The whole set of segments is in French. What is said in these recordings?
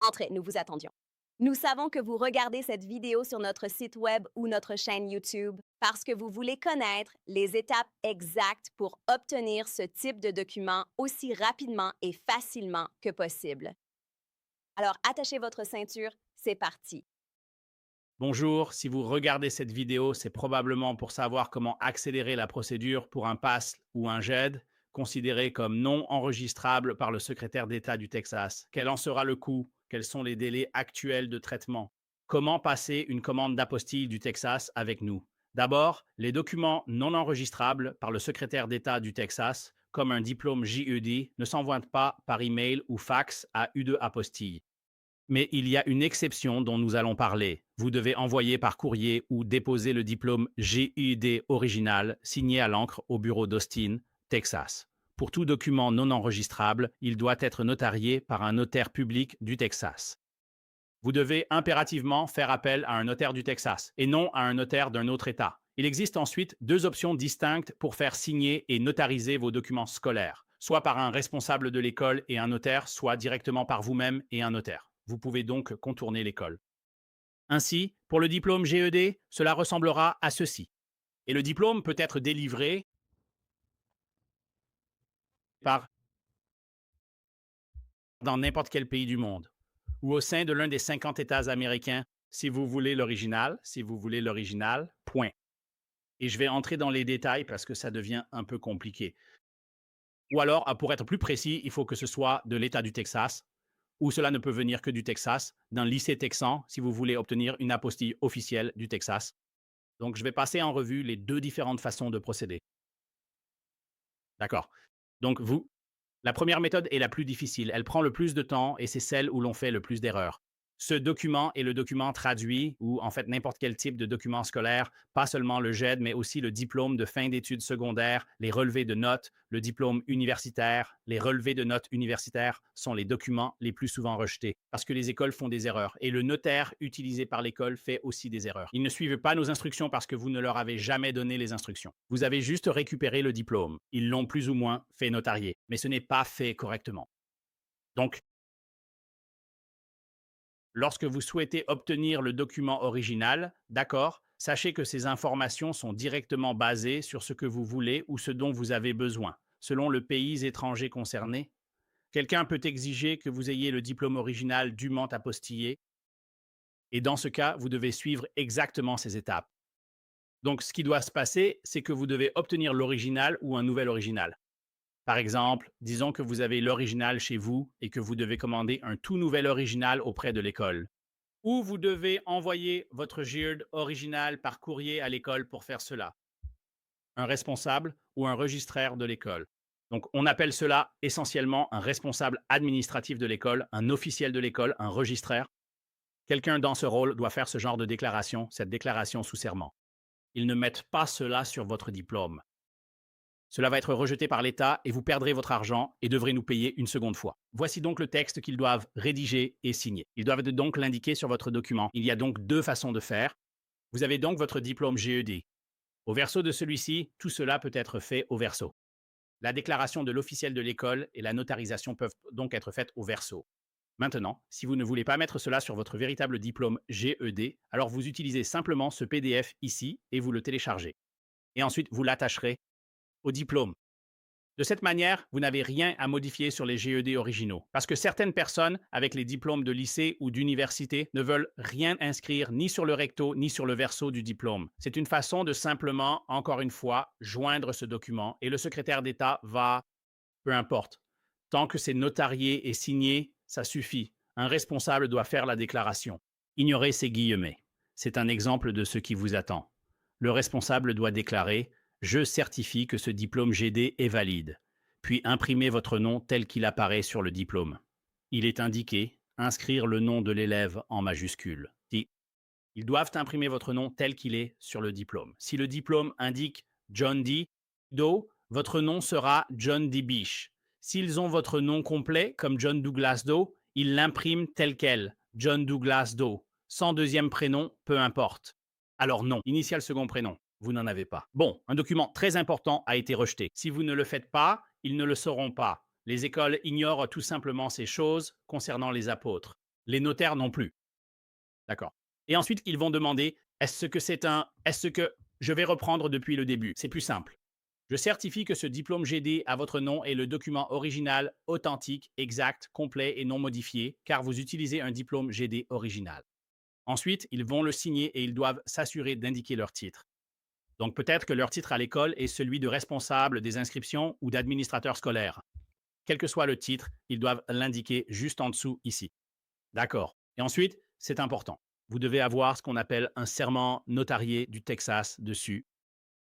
Entrez, nous vous attendions. Nous savons que vous regardez cette vidéo sur notre site web ou notre chaîne YouTube parce que vous voulez connaître les étapes exactes pour obtenir ce type de document aussi rapidement et facilement que possible. Alors, attachez votre ceinture, c'est parti. Bonjour, si vous regardez cette vidéo, c'est probablement pour savoir comment accélérer la procédure pour un pass ou un GED considéré comme non enregistrable par le secrétaire d'État du Texas. Quel en sera le coût? Quels sont les délais actuels de traitement? Comment passer une commande d'apostille du Texas avec nous? D'abord, les documents non enregistrables par le secrétaire d'État du Texas, comme un diplôme JED, ne s'envoient pas par email ou fax à U2 apostille. Mais il y a une exception dont nous allons parler. Vous devez envoyer par courrier ou déposer le diplôme GED original signé à l'encre au bureau d'Austin, Texas. Pour tout document non enregistrable, il doit être notarié par un notaire public du Texas. Vous devez impérativement faire appel à un notaire du Texas et non à un notaire d'un autre État. Il existe ensuite deux options distinctes pour faire signer et notariser vos documents scolaires, soit par un responsable de l'école et un notaire, soit directement par vous-même et un notaire. Vous pouvez donc contourner l'école. Ainsi, pour le diplôme GED, cela ressemblera à ceci. Et le diplôme peut être délivré par dans n'importe quel pays du monde ou au sein de l'un des 50 États américains si vous voulez l'original, point. Et je vais entrer dans les détails parce que ça devient un peu compliqué. Ou alors, pour être plus précis, il faut que ce soit de l'État du Texas, ou cela ne peut venir que du Texas, d'un lycée texan, si vous voulez obtenir une apostille officielle du Texas. Donc, je vais passer en revue les deux différentes façons de procéder. D'accord. Donc, la première méthode est la plus difficile. Elle prend le plus de temps et c'est celle où l'on fait le plus d'erreurs. Ce document est le document traduit ou en fait n'importe quel type de document scolaire, pas seulement le GED, mais aussi le diplôme de fin d'études secondaires, les relevés de notes, le diplôme universitaire. Les relevés de notes universitaires sont les documents les plus souvent rejetés parce que les écoles font des erreurs et le notaire utilisé par l'école fait aussi des erreurs. Ils ne suivent pas nos instructions parce que vous ne leur avez jamais donné les instructions. Vous avez juste récupéré le diplôme. Ils l'ont plus ou moins fait notarier, mais ce n'est pas fait correctement. Donc, lorsque vous souhaitez obtenir le document original, d'accord, sachez que ces informations sont directement basées sur ce que vous voulez ou ce dont vous avez besoin, selon le pays étranger concerné. Quelqu'un peut exiger que vous ayez le diplôme original dûment apostillé, et dans ce cas, vous devez suivre exactement ces étapes. Donc, ce qui doit se passer, c'est que vous devez obtenir l'original ou un nouvel original. Par exemple, disons que vous avez l'original chez vous et que vous devez commander un tout nouvel original auprès de l'école. Ou vous devez envoyer votre GIRD original par courrier à l'école pour faire cela. Un responsable ou un registraire de l'école. Donc, on appelle cela essentiellement un responsable administratif de l'école, un officiel de l'école, un registraire. Quelqu'un dans ce rôle doit faire ce genre de déclaration, cette déclaration sous serment. Ils ne mettent pas cela sur votre diplôme. Cela va être rejeté par l'État et vous perdrez votre argent et devrez nous payer une seconde fois. Voici donc le texte qu'ils doivent rédiger et signer. Ils doivent donc l'indiquer sur votre document. Il y a donc deux façons de faire. Vous avez donc votre diplôme GED. Au verso de celui-ci, tout cela peut être fait au verso. La déclaration de l'officiel de l'école et la notarisation peuvent donc être faites au verso. Maintenant, si vous ne voulez pas mettre cela sur votre véritable diplôme GED, alors vous utilisez simplement ce PDF ici et vous le téléchargez. Et ensuite, vous l'attacherez au diplôme. De cette manière, vous n'avez rien à modifier sur les GED originaux, parce que certaines personnes avec les diplômes de lycée ou d'université ne veulent rien inscrire ni sur le recto ni sur le verso du diplôme. C'est une façon de simplement, encore une fois, joindre ce document et le secrétaire d'État va, peu importe. Tant que c'est notarié et signé, ça suffit. Un responsable doit faire la déclaration. Ignorez ces guillemets. C'est un exemple de ce qui vous attend. Le responsable doit déclarer: je certifie que ce diplôme GD est valide, puis imprimez votre nom tel qu'il apparaît sur le diplôme. Il est indiqué: inscrire le nom de l'élève en majuscule. Ils doivent imprimer votre nom tel qu'il est sur le diplôme. Si le diplôme indique John D. Doe, votre nom sera John D. Bish. S'ils ont votre nom complet, comme John Douglas Doe, ils l'impriment tel quel, John Douglas Doe. Sans deuxième prénom, peu importe. Alors non, initial second prénom, vous n'en avez pas. Bon, un document très important a été rejeté. Si vous ne le faites pas, ils ne le sauront pas. Les écoles ignorent tout simplement ces choses concernant les apôtres. Les notaires non plus. D'accord. Et ensuite, ils vont demander, est-ce que je vais reprendre depuis le début? C'est plus simple. Je certifie que ce diplôme GD à votre nom est le document original, authentique, exact, complet et non modifié, car vous utilisez un diplôme GD original. Ensuite, ils vont le signer et ils doivent s'assurer d'indiquer leur titre. Donc peut-être que leur titre à l'école est celui de responsable des inscriptions ou d'administrateur scolaire. Quel que soit le titre, ils doivent l'indiquer juste en dessous ici. D'accord. Et ensuite, c'est important. Vous devez avoir ce qu'on appelle un serment notarié du Texas dessus.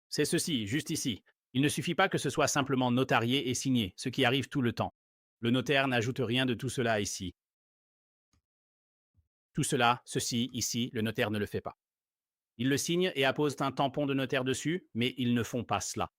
C'est ceci, juste ici. Il ne suffit pas que ce soit simplement notarié et signé, ce qui arrive tout le temps. Le notaire n'ajoute rien de tout cela ici. Tout cela, ceci, ici, le notaire ne le fait pas. Ils le signent et apposent un tampon de notaire dessus, mais ils ne font pas cela.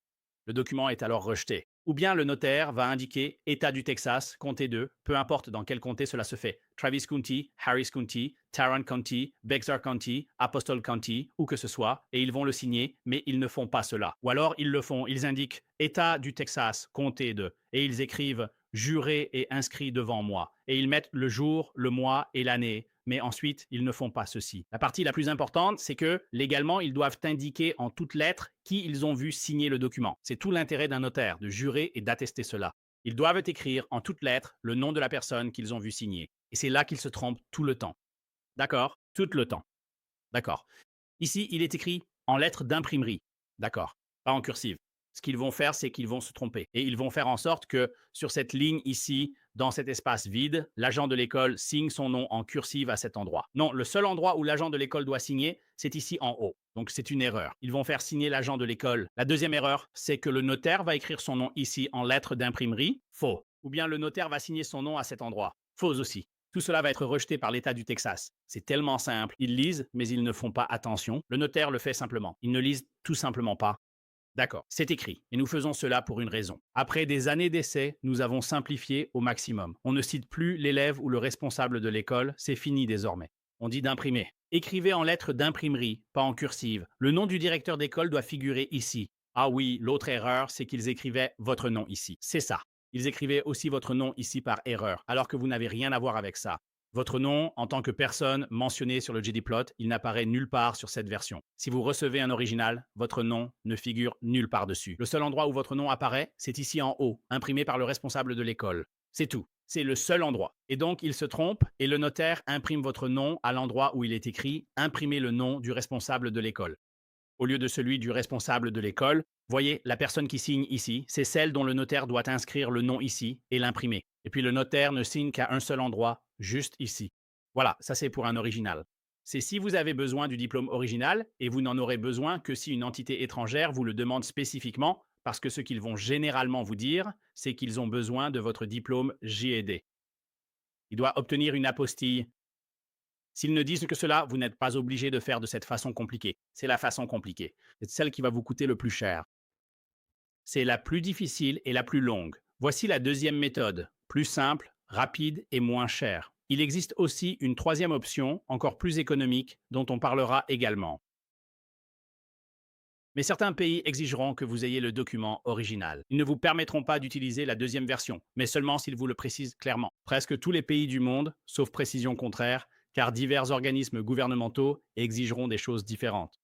Le document est alors rejeté. Ou bien le notaire va indiquer État du Texas, comté 2, peu importe dans quel comté cela se fait. Travis County, Harris County, Tarrant County, Bexar County, Apostol County, où que ce soit, et ils vont le signer, mais ils ne font pas cela. Ou alors ils le font, ils indiquent État du Texas, comté 2, et ils écrivent juré et inscrit devant moi. Et ils mettent le jour, le mois et l'année, mais ensuite, ils ne font pas ceci. La partie la plus importante, c'est que légalement, ils doivent indiquer en toutes lettres qui ils ont vu signer le document. C'est tout l'intérêt d'un notaire, de jurer et d'attester cela. Ils doivent écrire en toutes lettres le nom de la personne qu'ils ont vu signer. Et c'est là qu'ils se trompent tout le temps. D'accord? Tout le temps. D'accord. Ici, il est écrit en lettres d'imprimerie. D'accord. Pas en cursive. Ce qu'ils vont faire, c'est qu'ils vont se tromper. Et ils vont faire en sorte que sur cette ligne ici, dans cet espace vide, l'agent de l'école signe son nom en cursive à cet endroit. Non, le seul endroit où l'agent de l'école doit signer, c'est ici en haut. Donc c'est une erreur. Ils vont faire signer l'agent de l'école. La deuxième erreur, c'est que le notaire va écrire son nom ici en lettres d'imprimerie. Faux. Ou bien le notaire va signer son nom à cet endroit. Faux aussi. Tout cela va être rejeté par l'État du Texas. C'est tellement simple. Ils lisent, mais ils ne font pas attention. Le notaire le fait simplement. Ils ne lisent tout simplement pas. D'accord, c'est écrit. Et nous faisons cela pour une raison. Après des années d'essais, nous avons simplifié au maximum. On ne cite plus l'élève ou le responsable de l'école. C'est fini désormais. On dit d'imprimer. Écrivez en lettres d'imprimerie, pas en cursive. Le nom du directeur d'école doit figurer ici. Ah oui, l'autre erreur, c'est qu'ils écrivaient votre nom ici. C'est ça. Ils écrivaient aussi votre nom ici par erreur, alors que vous n'avez rien à voir avec ça. Votre nom, en tant que personne mentionnée sur le JDPlot, il n'apparaît nulle part sur cette version. Si vous recevez un original, votre nom ne figure nulle part dessus. Le seul endroit où votre nom apparaît, c'est ici en haut, imprimé par le responsable de l'école. C'est tout. C'est le seul endroit. Et donc, il se trompe et le notaire imprime votre nom à l'endroit où il est écrit « Imprimez le nom du responsable de l'école ». Au lieu de celui du responsable de l'école, voyez, la personne qui signe ici, c'est celle dont le notaire doit inscrire le nom ici et l'imprimer. Et puis le notaire ne signe qu'à un seul endroit, juste ici. Voilà, ça c'est pour un original. C'est si vous avez besoin du diplôme original, et vous n'en aurez besoin que si une entité étrangère vous le demande spécifiquement, parce que ce qu'ils vont généralement vous dire, c'est qu'ils ont besoin de votre diplôme GED. Il doit obtenir une apostille. S'ils ne disent que cela, vous n'êtes pas obligé de faire de cette façon compliquée. C'est la façon compliquée. C'est celle qui va vous coûter le plus cher. C'est la plus difficile et la plus longue. Voici la deuxième méthode, plus simple, rapide et moins chère. Il existe aussi une troisième option, encore plus économique, dont on parlera également. Mais certains pays exigeront que vous ayez le document original. Ils ne vous permettront pas d'utiliser la deuxième version, mais seulement s'ils vous le précisent clairement. Presque tous les pays du monde, sauf précision contraire, car divers organismes gouvernementaux exigeront des choses différentes.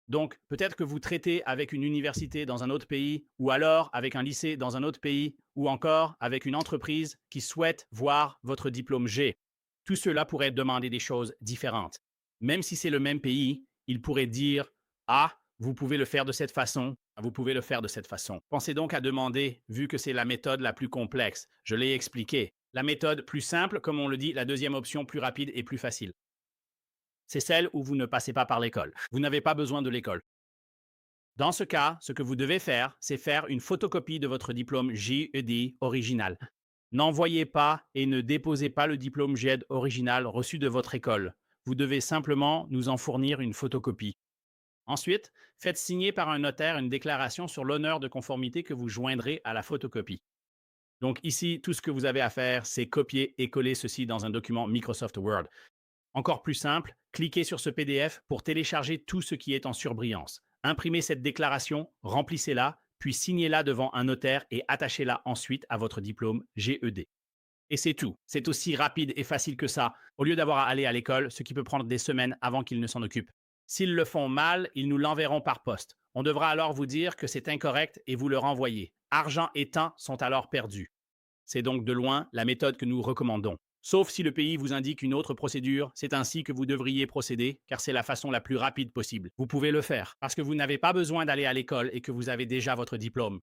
Donc, peut-être que vous traitez avec une université dans un autre pays, ou alors avec un lycée dans un autre pays, ou encore avec une entreprise qui souhaite voir votre diplôme G. Tout cela pourrait demander des choses différentes. Même si c'est le même pays, il pourrait dire Ah, vous pouvez le faire de cette façon, vous pouvez le faire de cette façon. Pensez donc à demander, vu que c'est la méthode la plus complexe. Je l'ai expliqué. La méthode plus simple, comme on le dit, la deuxième option plus rapide et plus facile. C'est celle où vous ne passez pas par l'école. Vous n'avez pas besoin de l'école. Dans ce cas, ce que vous devez faire, c'est faire une photocopie de votre diplôme GED original. N'envoyez pas et ne déposez pas le diplôme GED original reçu de votre école. Vous devez simplement nous en fournir une photocopie. Ensuite, faites signer par un notaire une déclaration sur l'honneur de conformité que vous joindrez à la photocopie. Donc ici, tout ce que vous avez à faire, c'est copier et coller ceci dans un document Microsoft Word. Encore plus simple, cliquez sur ce PDF pour télécharger tout ce qui est en surbrillance. Imprimez cette déclaration, remplissez-la, puis signez-la devant un notaire et attachez-la ensuite à votre diplôme GED. Et c'est tout. C'est aussi rapide et facile que ça, au lieu d'avoir à aller à l'école, ce qui peut prendre des semaines avant qu'ils ne s'en occupent. S'ils le font mal, ils nous l'enverront par poste. On devra alors vous dire que c'est incorrect et vous le renvoyer. Argent et temps sont alors perdus. C'est donc de loin la méthode que nous recommandons. Sauf si le pays vous indique une autre procédure, c'est ainsi que vous devriez procéder, car c'est la façon la plus rapide possible. Vous pouvez le faire, parce que vous n'avez pas besoin d'aller à l'école et que vous avez déjà votre diplôme.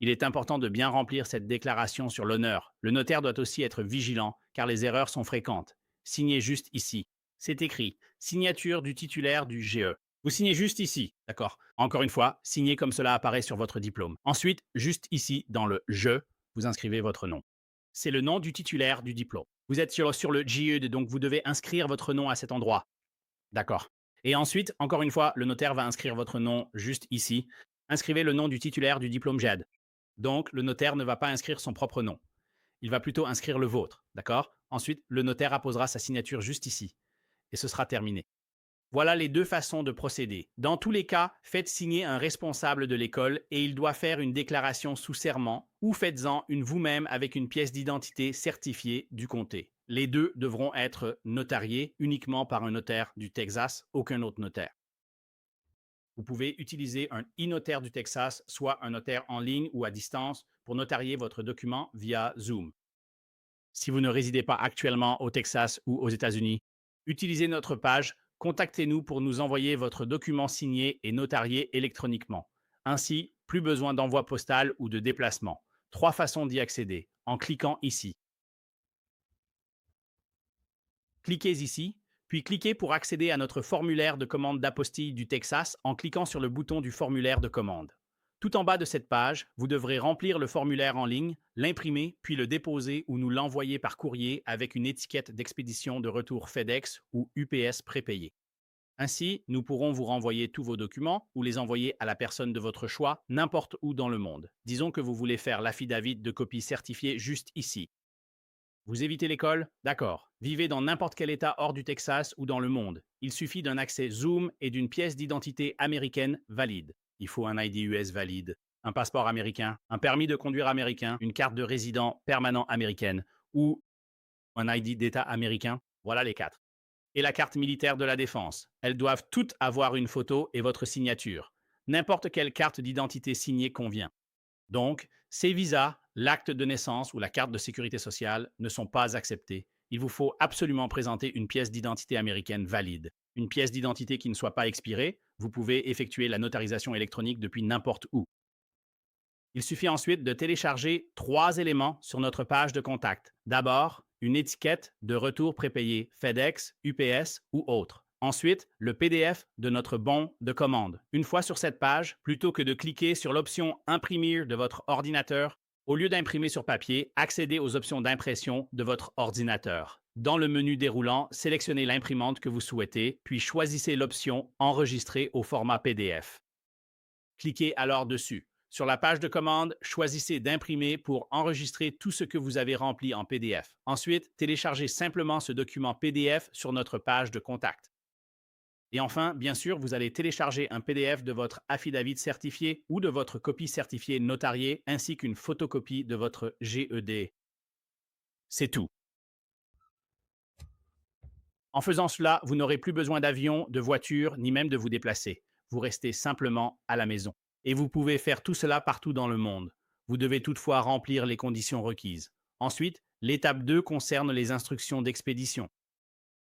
Il est important de bien remplir cette déclaration sur l'honneur. Le notaire doit aussi être vigilant, car les erreurs sont fréquentes. Signez juste ici. C'est écrit. Signature du titulaire du GE. Vous signez juste ici, d'accord? Encore une fois, signez comme cela apparaît sur votre diplôme. Ensuite, juste ici, dans le «Je», vous inscrivez votre nom. C'est le nom du titulaire du diplôme. Vous êtes sur le GE, donc vous devez inscrire votre nom à cet endroit. D'accord. Et ensuite, encore une fois, le notaire va inscrire votre nom juste ici. Inscrivez le nom du titulaire du diplôme GED. Donc, le notaire ne va pas inscrire son propre nom. Il va plutôt inscrire le vôtre, d'accord? Ensuite, le notaire apposera sa signature juste ici. Et ce sera terminé. Voilà les deux façons de procéder. Dans tous les cas, faites signer un responsable de l'école et il doit faire une déclaration sous serment ou faites-en une vous-même avec une pièce d'identité certifiée du comté. Les deux devront être notariés uniquement par un notaire du Texas, aucun autre notaire. Vous pouvez utiliser un e-notaire du Texas, soit un notaire en ligne ou à distance, pour notarier votre document via Zoom. Si vous ne résidez pas actuellement au Texas ou aux États-Unis, utilisez notre page, contactez-nous pour nous envoyer votre document signé et notarié électroniquement. Ainsi, plus besoin d'envoi postal ou de déplacement. 3 façons d'y accéder, en cliquant ici. Cliquez ici, puis cliquez pour accéder à notre formulaire de commande d'apostille du Texas en cliquant sur le bouton du formulaire de commande. Tout en bas de cette page, vous devrez remplir le formulaire en ligne, l'imprimer, puis le déposer ou nous l'envoyer par courrier avec une étiquette d'expédition de retour FedEx ou UPS prépayée. Ainsi, nous pourrons vous renvoyer tous vos documents ou les envoyer à la personne de votre choix, n'importe où dans le monde. Disons que vous voulez faire l'affidavit de copie certifiée juste ici. Vous évitez l'école? D'accord. Vivez dans n'importe quel État hors du Texas ou dans le monde. Il suffit d'un accès Zoom et d'une pièce d'identité américaine valide. Il faut un ID US valide, un passeport américain, un permis de conduire américain, une carte de résident permanent américaine ou un ID d'État américain. Voilà les 4. Et la carte militaire de la défense. Elles doivent toutes avoir une photo et votre signature. N'importe quelle carte d'identité signée convient. Donc, ces visas, l'acte de naissance ou la carte de sécurité sociale ne sont pas acceptés. Il vous faut absolument présenter une pièce d'identité américaine valide. Une pièce d'identité qui ne soit pas expirée, vous pouvez effectuer la notarisation électronique depuis n'importe où. Il suffit ensuite de télécharger 3 éléments sur notre page de contact. D'abord, une étiquette de retour prépayé FedEx, UPS ou autre. Ensuite, le PDF de notre bon de commande. Une fois sur cette page, plutôt que de cliquer sur l'option Imprimer de votre ordinateur, au lieu d'imprimer sur papier, accédez aux options d'impression de votre ordinateur. Dans le menu déroulant, sélectionnez l'imprimante que vous souhaitez, puis choisissez l'option Enregistrer au format PDF. Cliquez alors dessus. Sur la page de commande, choisissez d'imprimer pour enregistrer tout ce que vous avez rempli en PDF. Ensuite, téléchargez simplement ce document PDF sur notre page de contact. Et enfin, bien sûr, vous allez télécharger un PDF de votre affidavit certifié ou de votre copie certifiée notariée ainsi qu'une photocopie de votre GED. C'est tout. En faisant cela, vous n'aurez plus besoin d'avion, de voiture, ni même de vous déplacer. Vous restez simplement à la maison. Et vous pouvez faire tout cela partout dans le monde. Vous devez toutefois remplir les conditions requises. Ensuite, l'étape 2 concerne les instructions d'expédition.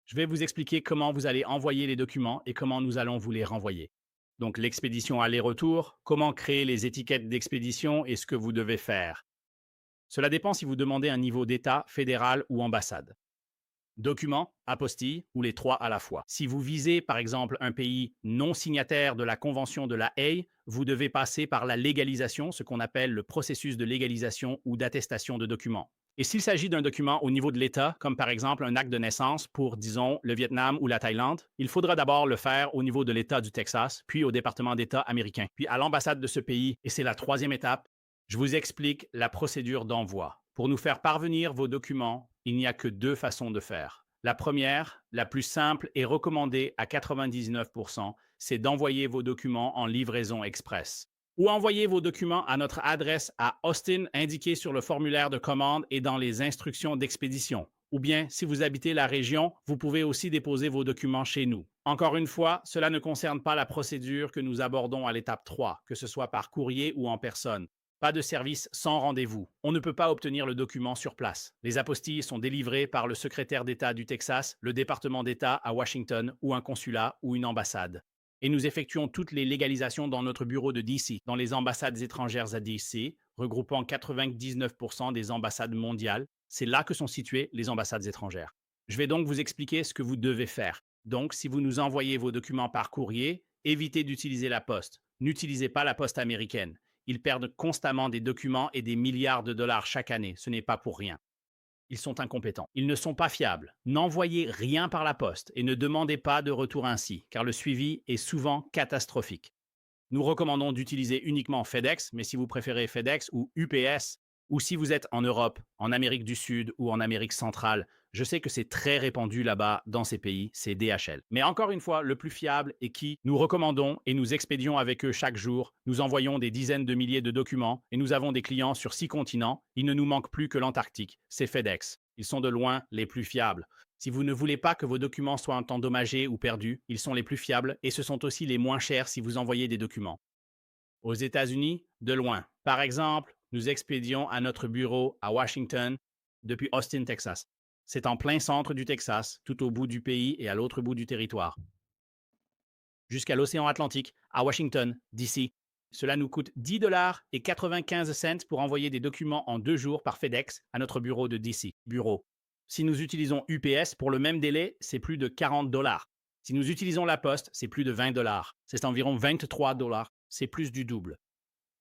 Je vais vous expliquer comment vous allez envoyer les documents et comment nous allons vous les renvoyer. Donc l'expédition aller-retour, comment créer les étiquettes d'expédition et ce que vous devez faire. Cela dépend si vous demandez un niveau d'État, fédéral ou ambassade. Document, apostille ou les 3 à la fois. Si vous visez par exemple un pays non signataire de la Convention de la Haye, vous devez passer par la légalisation, ce qu'on appelle le processus de légalisation ou d'attestation de documents. Et s'il s'agit d'un document au niveau de l'État, comme par exemple un acte de naissance pour, disons, le Vietnam ou la Thaïlande, il faudra d'abord le faire au niveau de l'État du Texas, puis au département d'État américain, puis à l'ambassade de ce pays, et c'est la 3e étape. Je vous explique la procédure d'envoi. Pour nous faire parvenir vos documents, il n'y a que 2 façons de faire. La première, la plus simple et recommandée à 99%, c'est d'envoyer vos documents en livraison express. Ou envoyez vos documents à notre adresse à Austin indiquée sur le formulaire de commande et dans les instructions d'expédition. Ou bien, si vous habitez la région, vous pouvez aussi déposer vos documents chez nous. Encore une fois, cela ne concerne pas la procédure que nous abordons à l'étape 3, que ce soit par courrier ou en personne. Pas de service sans rendez-vous. On ne peut pas obtenir le document sur place. Les apostilles sont délivrées par le secrétaire d'État du Texas, le département d'État à Washington ou un consulat ou une ambassade. Et nous effectuons toutes les légalisations dans notre bureau de DC, dans les ambassades étrangères à DC, regroupant 99% des ambassades mondiales. C'est là que sont situées les ambassades étrangères. Je vais donc vous expliquer ce que vous devez faire. Donc, si vous nous envoyez vos documents par courrier, évitez d'utiliser la poste. N'utilisez pas la poste américaine. Ils perdent constamment des documents et des milliards de dollars chaque année. Ce n'est pas pour rien. Ils sont incompétents. Ils ne sont pas fiables. N'envoyez rien par la poste et ne demandez pas de retour ainsi, car le suivi est souvent catastrophique. Nous recommandons d'utiliser uniquement FedEx, mais si vous préférez FedEx ou UPS, ou si vous êtes en Europe, en Amérique du Sud ou en Amérique centrale, je sais que c'est très répandu là-bas dans ces pays, c'est DHL. Mais encore une fois, le plus fiable est qui nous recommandons et nous expédions avec eux chaque jour. Nous envoyons des dizaines de milliers de documents et nous avons des clients sur 6 continents. Il ne nous manque plus que l'Antarctique, c'est FedEx. Ils sont de loin les plus fiables. Si vous ne voulez pas que vos documents soient endommagés ou perdus, ils sont les plus fiables et ce sont aussi les moins chers si vous envoyez des documents. Aux États-Unis, de loin. Par exemple, nous expédions à notre bureau à Washington depuis Austin, Texas. C'est en plein centre du Texas, tout au bout du pays et à l'autre bout du territoire. Jusqu'à l'océan Atlantique, à Washington, D.C. Cela nous coûte 10 dollars et 95 cents pour envoyer des documents en 2 jours par FedEx à notre bureau de DC. Bureau. Si nous utilisons UPS pour le même délai, c'est plus de 40 dollars. Si nous utilisons la poste, c'est plus de 20 dollars. C'est environ 23 dollars. C'est plus du double.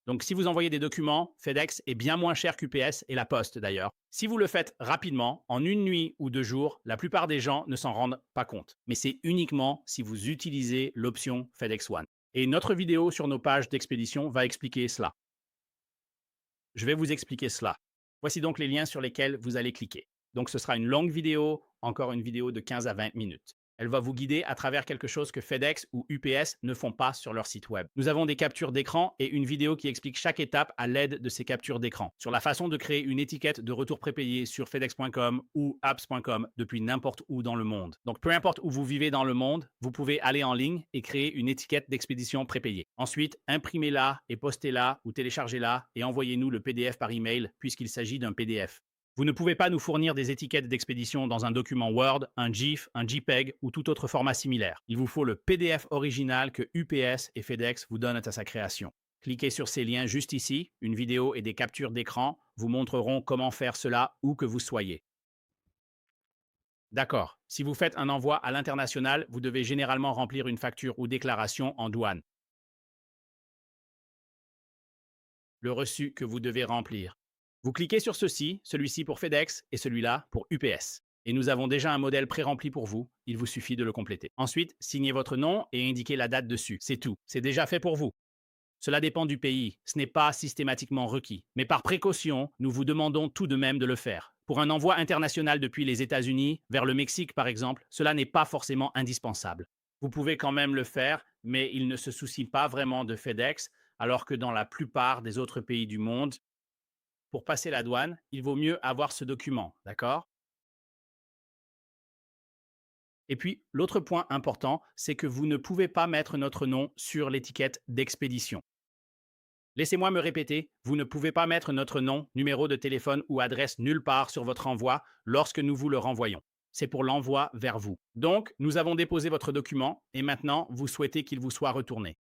Donc, si vous envoyez des documents, FedEx est bien moins cher qu'UPS et la Poste d'ailleurs. Si vous le faites rapidement, en une nuit ou 2 jours, la plupart des gens ne s'en rendent pas compte. Mais c'est uniquement si vous utilisez l'option FedEx One. Et notre vidéo sur nos pages d'expédition va expliquer cela. Je vais vous expliquer cela. Voici donc les liens sur lesquels vous allez cliquer. Donc, ce sera une longue vidéo, encore une vidéo de 15 à 20 minutes. Elle va vous guider à travers quelque chose que FedEx ou UPS ne font pas sur leur site web. Nous avons des captures d'écran et une vidéo qui explique chaque étape à l'aide de ces captures d'écran, sur la façon de créer une étiquette de retour prépayé sur fedex.com ou apps.com depuis n'importe où dans le monde. Donc, peu importe où vous vivez dans le monde, vous pouvez aller en ligne et créer une étiquette d'expédition prépayée. Ensuite, imprimez-la et postez-la ou téléchargez-la et envoyez-nous le PDF par email puisqu'il s'agit d'un PDF. Vous ne pouvez pas nous fournir des étiquettes d'expédition dans un document Word, un GIF, un JPEG ou tout autre format similaire. Il vous faut le PDF original que UPS et FedEx vous donnent à sa création. Cliquez sur ces liens juste ici. Une vidéo et des captures d'écran vous montreront comment faire cela où que vous soyez. D'accord. Si vous faites un envoi à l'international, vous devez généralement remplir une facture ou déclaration en douane. Le reçu que vous devez remplir. Vous cliquez sur ceci, celui-ci pour FedEx et celui-là pour UPS. Et nous avons déjà un modèle pré-rempli pour vous, il vous suffit de le compléter. Ensuite, signez votre nom et indiquez la date dessus. C'est tout, c'est déjà fait pour vous. Cela dépend du pays, ce n'est pas systématiquement requis. Mais par précaution, nous vous demandons tout de même de le faire. Pour un envoi international depuis les États-Unis, vers le Mexique par exemple, cela n'est pas forcément indispensable. Vous pouvez quand même le faire, mais il ne se soucie pas vraiment de FedEx, alors que dans la plupart des autres pays du monde, pour passer la douane, il vaut mieux avoir ce document, d'accord? Et puis, l'autre point important, c'est que vous ne pouvez pas mettre notre nom sur l'étiquette d'expédition. Laissez-moi me répéter, vous ne pouvez pas mettre notre nom, numéro de téléphone ou adresse nulle part sur votre envoi lorsque nous vous le renvoyons. C'est pour l'envoi vers vous. Donc, nous avons déposé votre document et maintenant, vous souhaitez qu'il vous soit retourné.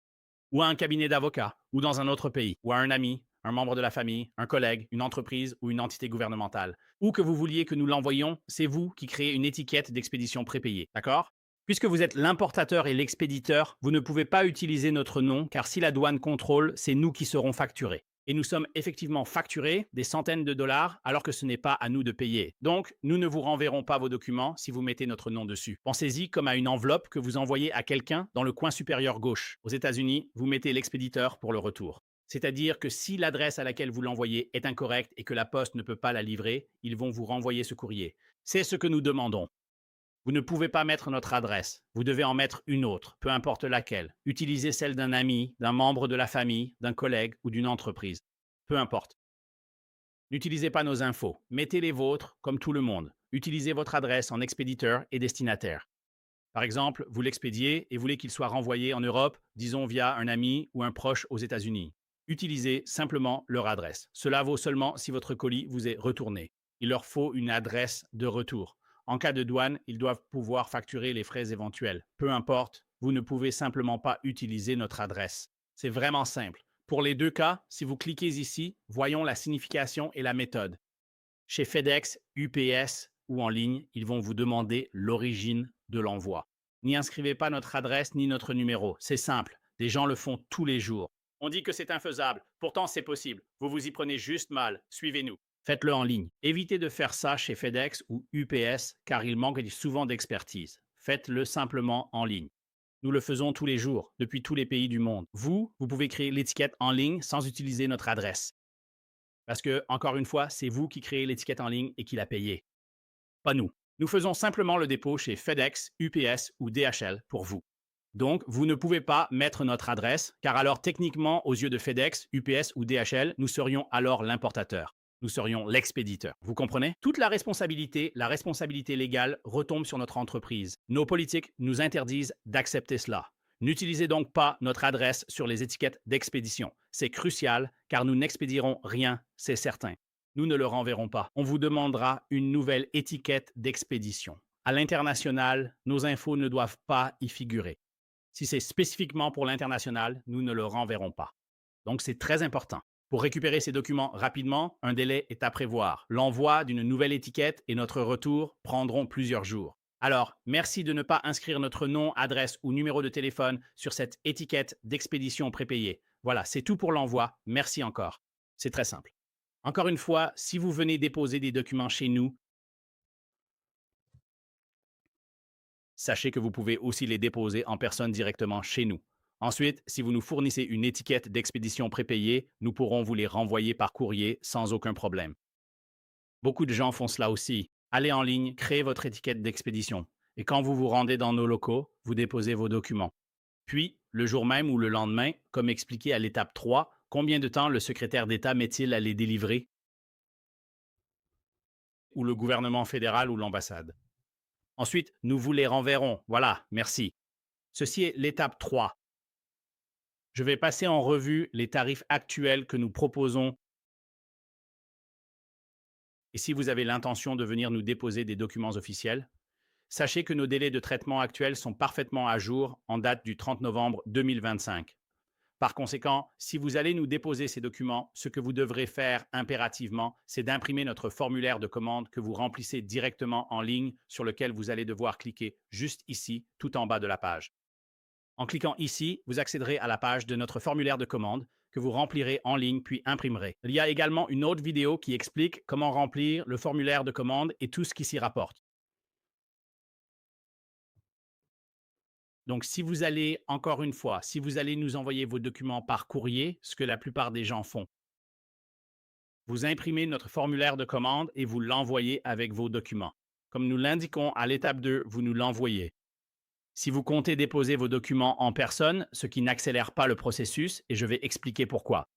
Ou à un cabinet d'avocat, ou dans un autre pays, ou à un ami, un membre de la famille, un collègue, une entreprise ou une entité gouvernementale. Ou que vous vouliez que nous l'envoyions, c'est vous qui créez une étiquette d'expédition prépayée, d'accord? Puisque vous êtes l'importateur et l'expéditeur, vous ne pouvez pas utiliser notre nom, car si la douane contrôle, c'est nous qui serons facturés. Et nous sommes effectivement facturés des centaines de dollars alors que ce n'est pas à nous de payer. Donc, nous ne vous renverrons pas vos documents si vous mettez notre nom dessus. Pensez-y comme à une enveloppe que vous envoyez à quelqu'un dans le coin supérieur gauche. Aux États-Unis, vous mettez l'expéditeur pour le retour. C'est-à-dire que si l'adresse à laquelle vous l'envoyez est incorrecte et que la poste ne peut pas la livrer, ils vont vous renvoyer ce courrier. C'est ce que nous demandons. Vous ne pouvez pas mettre notre adresse. Vous devez en mettre une autre, peu importe laquelle. Utilisez celle d'un ami, d'un membre de la famille, d'un collègue ou d'une entreprise. Peu importe. N'utilisez pas nos infos. Mettez les vôtres comme tout le monde. Utilisez votre adresse en expéditeur et destinataire. Par exemple, vous l'expédiez et voulez qu'il soit renvoyé en Europe, disons via un ami ou un proche aux États-Unis. Utilisez simplement leur adresse. Cela vaut seulement si votre colis vous est retourné. Il leur faut une adresse de retour. En cas de douane, ils doivent pouvoir facturer les frais éventuels. Peu importe, vous ne pouvez simplement pas utiliser notre adresse. C'est vraiment simple. Pour les deux cas, si vous cliquez ici, voyons la signification et la méthode. Chez FedEx, UPS ou en ligne, ils vont vous demander l'origine de l'envoi. N'y inscrivez pas notre adresse ni notre numéro. C'est simple. Des gens le font tous les jours. On dit que c'est infaisable. Pourtant, c'est possible. Vous vous y prenez juste mal. Suivez-nous. Faites-le en ligne. Évitez de faire ça chez FedEx ou UPS car il manque souvent d'expertise. Faites-le simplement en ligne. Nous le faisons tous les jours, depuis tous les pays du monde. Vous pouvez créer l'étiquette en ligne sans utiliser notre adresse. Parce que, encore une fois, c'est vous qui créez l'étiquette en ligne et qui la payez. Pas nous. Nous faisons simplement le dépôt chez FedEx, UPS ou DHL pour vous. Donc, vous ne pouvez pas mettre notre adresse, car alors techniquement, aux yeux de FedEx, UPS ou DHL, nous serions alors l'importateur. Nous serions l'expéditeur. Vous comprenez? Toute la responsabilité légale retombe sur notre entreprise. Nos politiques nous interdisent d'accepter cela. N'utilisez donc pas notre adresse sur les étiquettes d'expédition. C'est crucial car nous n'expédierons rien, c'est certain. Nous ne le renverrons pas. On vous demandera une nouvelle étiquette d'expédition. À l'international, nos infos ne doivent pas y figurer. Si c'est spécifiquement pour l'international, nous ne le renverrons pas. Donc c'est très important. Pour récupérer ces documents rapidement, un délai est à prévoir. L'envoi d'une nouvelle étiquette et notre retour prendront plusieurs jours. Alors, merci de ne pas inscrire notre nom, adresse ou numéro de téléphone sur cette étiquette d'expédition prépayée. Voilà, c'est tout pour l'envoi. Merci encore. C'est très simple. Encore une fois, si vous venez déposer des documents chez nous, sachez que vous pouvez aussi les déposer en personne directement chez nous. Ensuite, si vous nous fournissez une étiquette d'expédition prépayée, nous pourrons vous les renvoyer par courrier sans aucun problème. Beaucoup de gens font cela aussi. Allez en ligne, créez votre étiquette d'expédition. Et quand vous vous rendez dans nos locaux, vous déposez vos documents. Puis, le jour même ou le lendemain, comme expliqué à l'étape 3, combien de temps le secrétaire d'État met-il à les délivrer? Ou le gouvernement fédéral ou l'ambassade. Ensuite, nous vous les renverrons. Voilà, merci. Ceci est l'étape 3. Je vais passer en revue les tarifs actuels que nous proposons. Et si vous avez l'intention de venir nous déposer des documents officiels, sachez que nos délais de traitement actuels sont parfaitement à jour en date du 30 novembre 2025. Par conséquent, si vous allez nous déposer ces documents, ce que vous devrez faire impérativement, c'est d'imprimer notre formulaire de commande que vous remplissez directement en ligne sur lequel vous allez devoir cliquer juste ici, tout en bas de la page. En cliquant ici, vous accéderez à la page de notre formulaire de commande que vous remplirez en ligne puis imprimerez. Il y a également une autre vidéo qui explique comment remplir le formulaire de commande et tout ce qui s'y rapporte. Donc, si vous allez, encore une fois, si vous allez nous envoyer vos documents par courrier, ce que la plupart des gens font, vous imprimez notre formulaire de commande et vous l'envoyez avec vos documents. Comme nous l'indiquons à l'étape 2, vous nous l'envoyez. Si vous comptez déposer vos documents en personne, ce qui n'accélère pas le processus, et je vais expliquer pourquoi.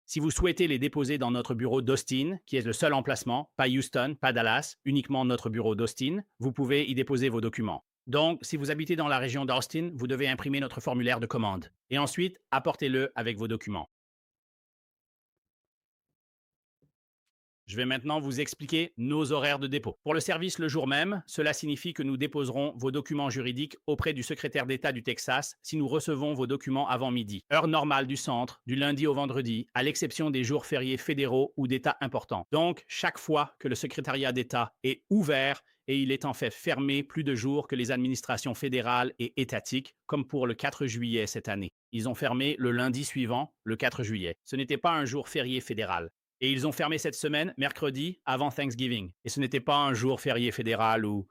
Si vous souhaitez les déposer dans notre bureau d'Austin, qui est le seul emplacement, pas Houston, pas Dallas, uniquement notre bureau d'Austin, vous pouvez y déposer vos documents. Donc, si vous habitez dans la région d'Austin, vous devez imprimer notre formulaire de commande. Et ensuite, apportez-le avec vos documents. Je vais maintenant vous expliquer nos horaires de dépôt. Pour le service le jour même, cela signifie que nous déposerons vos documents juridiques auprès du secrétaire d'État du Texas si nous recevons vos documents avant midi. Heure normale du centre, du lundi au vendredi, à l'exception des jours fériés fédéraux ou d'États importants. Donc, chaque fois que le secrétariat d'État est ouvert, et il est en fait fermé plus de jours que les administrations fédérales et étatiques, comme pour le 4 juillet cette année. Ils ont fermé le lundi suivant, le 4 juillet. Ce n'était pas un jour férié fédéral. Et ils ont fermé cette semaine, mercredi, avant Thanksgiving. Et ce n'était pas un jour férié fédéral ou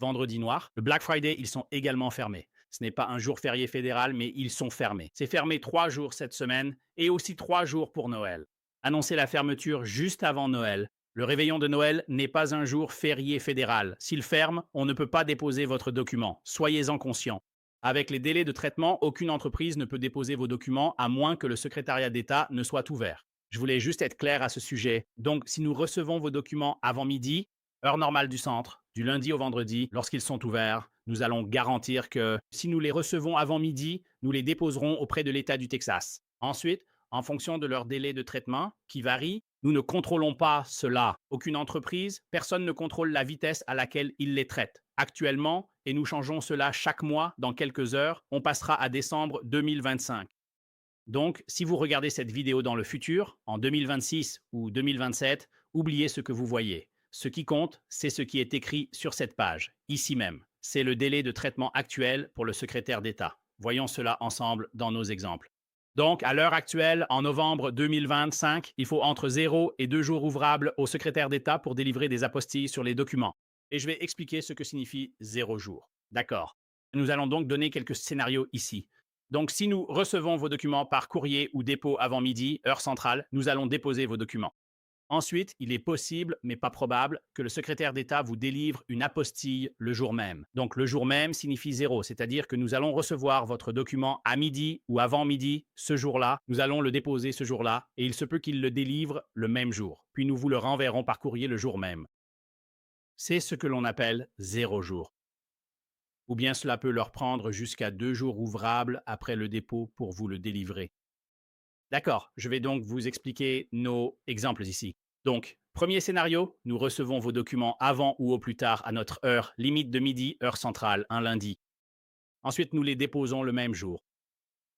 vendredi noir. Le Black Friday, ils sont également fermés. Ce n'est pas un jour férié fédéral, mais ils sont fermés. C'est fermé 3 jours cette semaine et aussi 3 jours pour Noël. Annoncer la fermeture juste avant Noël Le réveillon de Noël n'est pas un jour férié fédéral. S'il ferme, on ne peut pas déposer votre document. Soyez-en conscient. Avec les délais de traitement, aucune entreprise ne peut déposer vos documents à moins que le secrétariat d'État ne soit ouvert. Je voulais juste être clair à ce sujet. Donc, si nous recevons vos documents avant midi, heure normale du centre, du lundi au vendredi, lorsqu'ils sont ouverts, nous allons garantir que si nous les recevons avant midi, nous les déposerons auprès de l'État du Texas. Ensuite, en fonction de leur délai de traitement, qui varie, nous ne contrôlons pas cela. Aucune entreprise, personne ne contrôle la vitesse à laquelle ils les traitent. Actuellement, et nous changeons cela chaque mois, dans quelques heures, on passera à décembre 2025. Donc, si vous regardez cette vidéo dans le futur, en 2026 ou 2027, oubliez ce que vous voyez. Ce qui compte, c'est ce qui est écrit sur cette page, ici même. C'est le délai de traitement actuel pour le secrétaire d'État. Voyons cela ensemble dans nos exemples. Donc, à l'heure actuelle, en novembre 2025, il faut entre 0 et 2 jours ouvrables au secrétaire d'État pour délivrer des apostilles sur les documents. Et je vais expliquer ce que signifie 0 jour. D'accord. Nous allons donc donner quelques scénarios ici. Donc, si nous recevons vos documents par courrier ou dépôt avant midi, heure centrale, nous allons déposer vos documents. Ensuite, il est possible, mais pas probable, que le secrétaire d'État vous délivre une apostille le jour même. Donc, le jour même signifie 0, c'est-à-dire que nous allons recevoir votre document à midi ou avant midi ce jour-là. Nous allons le déposer ce jour-là et il se peut qu'il le délivre le même jour. Puis nous vous le renverrons par courrier le jour même. C'est ce que l'on appelle 0 jour. Ou bien cela peut leur prendre jusqu'à 2 jours ouvrables après le dépôt pour vous le délivrer. D'accord, je vais donc vous expliquer nos exemples ici. Donc, premier scénario, nous recevons vos documents avant ou au plus tard à notre heure limite de midi, heure centrale, un lundi. Ensuite, nous les déposons le même jour.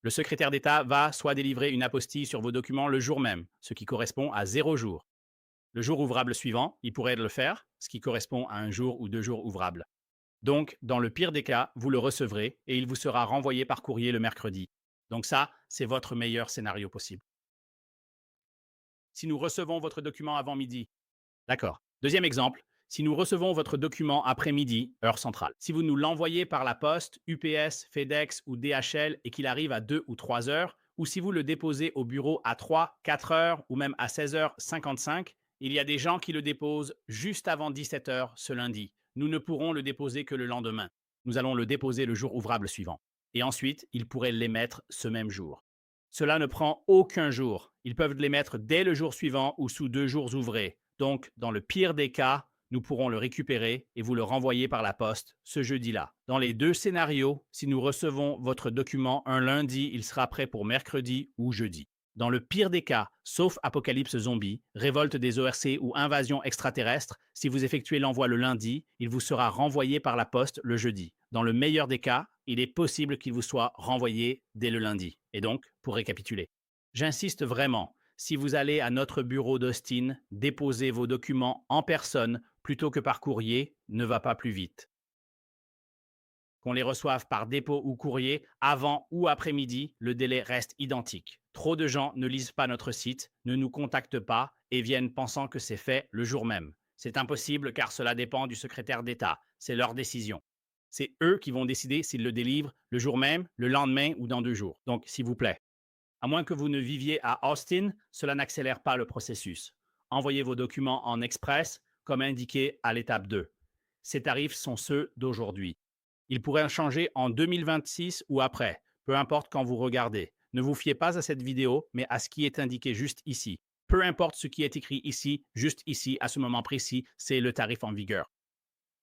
Le secrétaire d'État va soit délivrer une apostille sur vos documents le jour même, ce qui correspond à 0 jour. Le jour ouvrable suivant, il pourrait le faire, ce qui correspond à un jour ou 2 jours ouvrables. Donc, dans le pire des cas, vous le recevrez et il vous sera renvoyé par courrier le mercredi. Donc ça, c'est votre meilleur scénario possible. Si nous recevons votre document avant midi. D'accord. Deuxième exemple, si nous recevons votre document après-midi, heure centrale. Si vous nous l'envoyez par la poste, UPS, FedEx ou DHL et qu'il arrive à 2 ou 3 heures, ou si vous le déposez au bureau à 3, 4 heures ou même à 16h55, il y a des gens qui le déposent juste avant 17 heures ce lundi. Nous ne pourrons le déposer que le lendemain. Nous allons le déposer le jour ouvrable suivant. Et ensuite, ils pourraient l'émettre ce même jour. Cela ne prend aucun jour. Ils peuvent l'émettre dès le jour suivant ou sous 2 jours ouvrés. Donc, dans le pire des cas, nous pourrons le récupérer et vous le renvoyer par la poste ce jeudi-là. Dans les deux scénarios, si nous recevons votre document un lundi, il sera prêt pour mercredi ou jeudi. Dans le pire des cas, sauf apocalypse zombie, révolte des ORC ou invasion extraterrestre, si vous effectuez l'envoi le lundi, il vous sera renvoyé par la poste le jeudi. Dans le meilleur des cas, il est possible qu'il vous soit renvoyé dès le lundi. Et donc, pour récapituler, j'insiste vraiment, si vous allez à notre bureau d'Austin, déposer vos documents en personne plutôt que par courrier ne va pas plus vite. Qu'on les reçoive par dépôt ou courrier, avant ou après-midi, le délai reste identique. Trop de gens ne lisent pas notre site, ne nous contactent pas et viennent pensant que c'est fait le jour même. C'est impossible car cela dépend du secrétaire d'État. C'est leur décision. C'est eux qui vont décider s'ils le délivrent le jour même, le lendemain ou dans 2 jours. Donc, s'il vous plaît, à moins que vous ne viviez à Austin, cela n'accélère pas le processus. Envoyez vos documents en express, comme indiqué à l'étape 2. Ces tarifs sont ceux d'aujourd'hui. Ils pourraient changer en 2026 ou après, peu importe quand vous regardez. Ne vous fiez pas à cette vidéo, mais à ce qui est indiqué juste ici. Peu importe ce qui est écrit ici, juste ici, à ce moment précis, c'est le tarif en vigueur.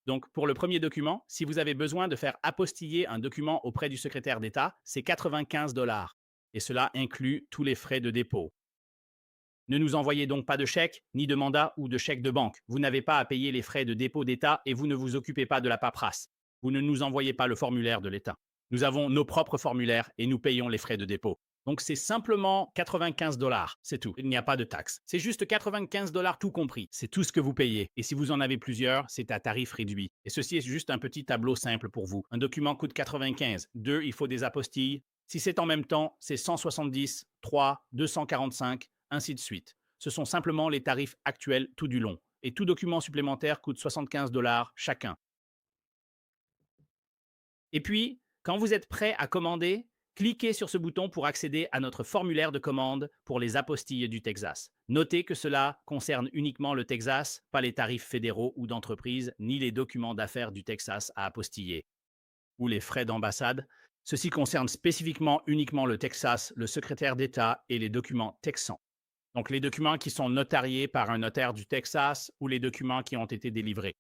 Donc, pour le premier document, si vous avez besoin de faire apostiller un document auprès du secrétaire d'État, c'est 95 dollars. Et cela inclut tous les frais de dépôt. Ne nous envoyez donc pas de chèque, ni de mandat ou de chèque de banque. Vous n'avez pas à payer les frais de dépôt d'État et vous ne vous occupez pas de la paperasse. Vous ne nous envoyez pas le formulaire de l'État. Nous avons nos propres formulaires et nous payons les frais de dépôt. Donc c'est simplement 95 dollars, c'est tout. Il n'y a pas de taxe. C'est juste 95 dollars tout compris. C'est tout ce que vous payez. Et si vous en avez plusieurs, c'est à tarif réduit. Et ceci est juste un petit tableau simple pour vous. Un document coûte 95. 2, il faut des apostilles. Si c'est en même temps, c'est 170, 3, 245, ainsi de suite. Ce sont simplement les tarifs actuels tout du long. Et tout document supplémentaire coûte 75 dollars chacun. Et puis, quand vous êtes prêt à commander, Cliquez sur ce bouton pour accéder à notre formulaire de commande pour les apostilles du Texas. Notez que cela concerne uniquement le Texas, pas les tarifs fédéraux ou d'entreprise, ni les documents d'affaires du Texas à apostiller, ou les frais d'ambassade. Ceci concerne spécifiquement uniquement le Texas, le secrétaire d'État et les documents texans. Donc les documents qui sont notariés par un notaire du Texas ou les documents qui ont été délivrés.